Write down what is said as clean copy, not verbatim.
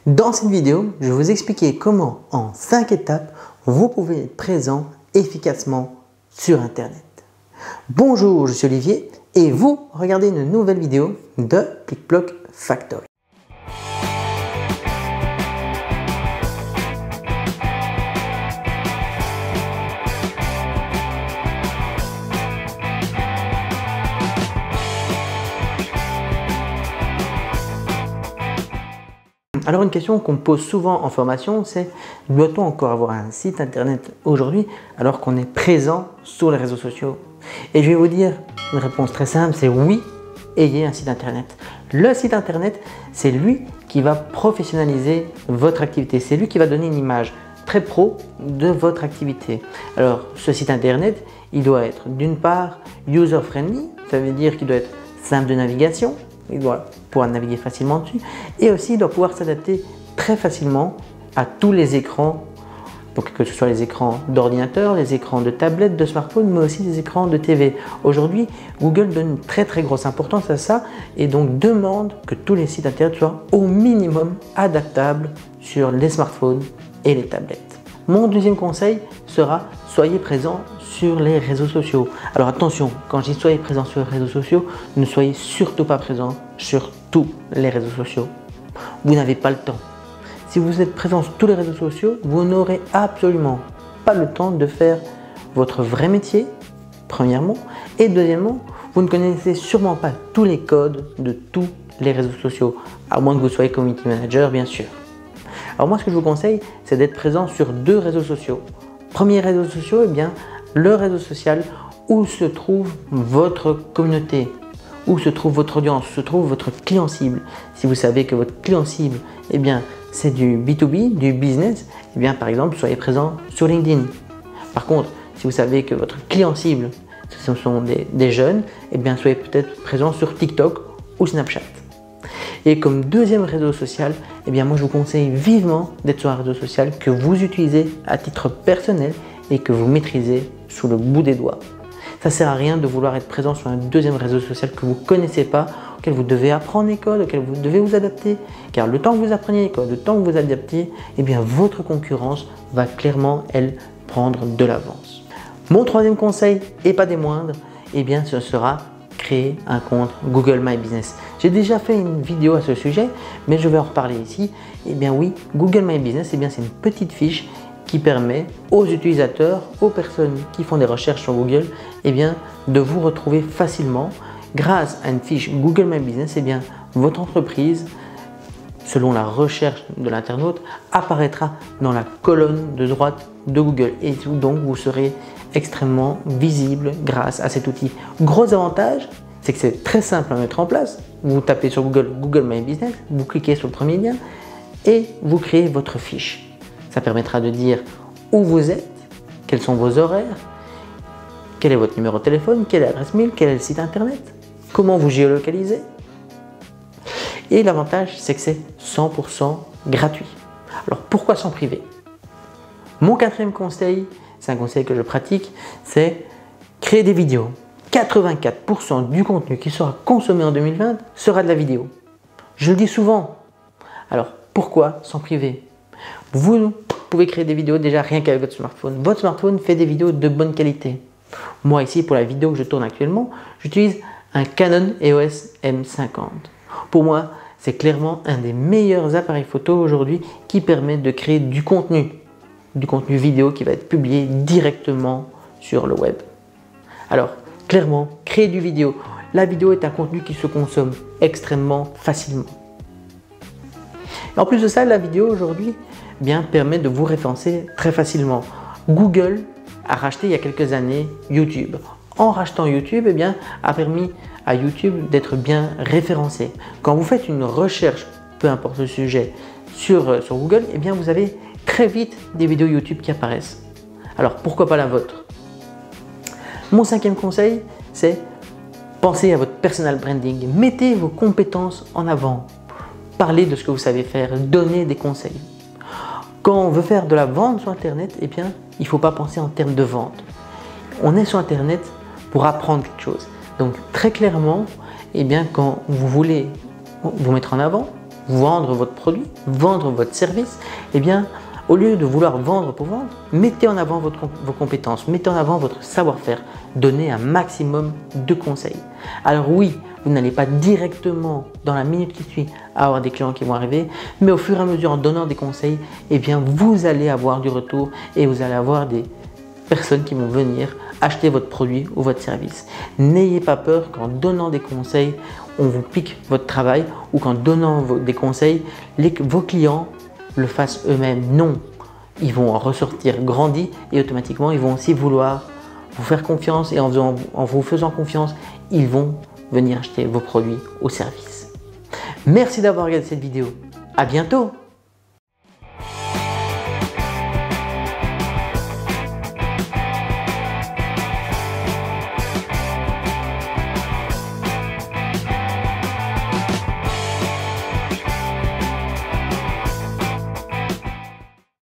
Dans cette vidéo, je vais vous expliquer comment, en 5 étapes, vous pouvez être présent efficacement sur Internet. Bonjour, je suis Olivier et vous regardez une nouvelle vidéo de PicBlock Factory. Alors une question qu'on me pose souvent en formation, c'est doit-on encore avoir un site internet aujourd'hui alors qu'on est présent sur les réseaux sociaux? Et je vais vous dire une réponse très simple, c'est oui, ayez un site internet. Le site internet, c'est lui qui va professionnaliser votre activité, c'est lui qui va donner une image très pro de votre activité. Alors ce site internet, il doit être d'une part user-friendly, ça veut dire qu'il doit être simple de navigation, il doit pouvoir naviguer facilement dessus et aussi il doit pouvoir s'adapter très facilement à tous les écrans, donc que ce soit les écrans d'ordinateur, les écrans de tablette, de smartphone, mais aussi les écrans de TV. Aujourd'hui, Google donne une très grosse importance à ça et donc demande que tous les sites internet soient au minimum adaptables sur les smartphones et les tablettes. Mon deuxième conseil sera soyez présent sur les réseaux sociaux. Alors attention, quand je dis soyez présent sur les réseaux sociaux, ne soyez surtout pas présent sur tous les réseaux sociaux. Vous n'avez pas le temps. Si vous êtes présent sur tous les réseaux sociaux, vous n'aurez absolument pas le temps de faire votre vrai métier, premièrement. Et deuxièmement, vous ne connaissez sûrement pas tous les codes de tous les réseaux sociaux, à moins que vous soyez community manager, bien sûr. Alors moi, ce que je vous conseille, c'est d'être présent sur 2 réseaux sociaux. Premier réseau social, eh bien, le réseau social où se trouve votre communauté, où se trouve votre audience, où se trouve votre client cible. Si vous savez que votre client cible, eh bien, c'est du B2B, du business, eh bien, par exemple, soyez présent sur LinkedIn. Par contre, si vous savez que votre client cible, ce sont des jeunes, eh bien, soyez peut-être présent sur TikTok ou Snapchat. Et comme deuxième réseau social, eh bien moi je vous conseille vivement d'être sur un réseau social que vous utilisez à titre personnel et que vous maîtrisez sous le bout des doigts. Ça ne sert à rien de vouloir être présent sur un deuxième réseau social que vous ne connaissez pas, auquel vous devez apprendre les codes, auquel vous devez vous adapter. Car le temps que vous appreniez les codes, le temps que vous adaptez, eh bien votre concurrence va clairement, elle, prendre de l'avance. Mon troisième conseil, et pas des moindres, eh bien ce sera créer un compte Google My Business. J'ai déjà fait une vidéo à ce sujet, mais je vais en reparler ici. Eh bien oui, Google My Business, eh bien c'est une petite fiche qui permet aux utilisateurs, aux personnes qui font des recherches sur Google, eh bien de vous retrouver facilement grâce à une fiche Google My Business. Eh bien votre entreprise, selon la recherche de l'internaute, apparaîtra dans la colonne de droite de Google et donc vous serez extrêmement visible grâce à cet outil. Gros avantage, c'est que c'est très simple à mettre en place. Vous tapez sur Google Google My Business, vous cliquez sur le premier lien et vous créez votre fiche. Ça permettra de dire où vous êtes, quels sont vos horaires, quel est votre numéro de téléphone, quelle est l'adresse mail, quel est le site internet, comment vous géolocalisez. Et l'avantage, c'est que c'est 100% gratuit. Alors pourquoi s'en priver? Mon quatrième conseil, c'est un conseil que je pratique, c'est créer des vidéos. 84% du contenu qui sera consommé en 2020 sera de la vidéo. Je le dis souvent. Alors pourquoi s'en priver? Vous pouvez créer des vidéos déjà rien qu'avec votre smartphone. Votre smartphone fait des vidéos de bonne qualité. Moi ici, pour la vidéo que je tourne actuellement, j'utilise un Canon EOS M50. Pour moi, c'est clairement un des meilleurs appareils photo aujourd'hui qui permet de créer du contenu vidéo qui va être publié directement sur le web. Alors, clairement, créer du vidéo. La vidéo est un contenu qui se consomme extrêmement facilement. Et en plus de ça, la vidéo aujourd'hui permet de vous référencer très facilement. Google a racheté il y a quelques années YouTube. En rachetant YouTube, a permis à YouTube d'être bien référencé. Quand vous faites une recherche, peu importe le sujet, sur Google, vous avez très vite des vidéos YouTube qui apparaissent. Alors pourquoi pas la vôtre? Mon cinquième conseil, c'est penser à votre personal branding. Mettez vos compétences en avant. Parlez de ce que vous savez faire, donnez des conseils. Quand on veut faire de la vente sur Internet, il ne faut pas penser en termes de vente. On est sur Internet pour apprendre quelque chose. Donc très clairement, quand vous voulez vous mettre en avant, vendre votre produit, vendre votre service, eh bien, au lieu de vouloir vendre pour vendre, mettez en avant vos compétences, mettez en avant votre savoir-faire, donnez un maximum de conseils. Alors oui, vous n'allez pas directement dans la minute qui suit avoir des clients qui vont arriver, mais au fur et à mesure en donnant des conseils, eh bien vous allez avoir du retour et vous allez avoir des personnes qui vont venir acheter votre produit ou votre service. N'ayez pas peur qu'en donnant des conseils, on vous pique votre travail ou qu'en donnant des conseils, vos clients le fassent eux-mêmes. Non, ils vont en ressortir grandis et automatiquement, ils vont aussi vouloir vous faire confiance et en vous faisant confiance, ils vont venir acheter vos produits ou services. Merci d'avoir regardé cette vidéo. À bientôt!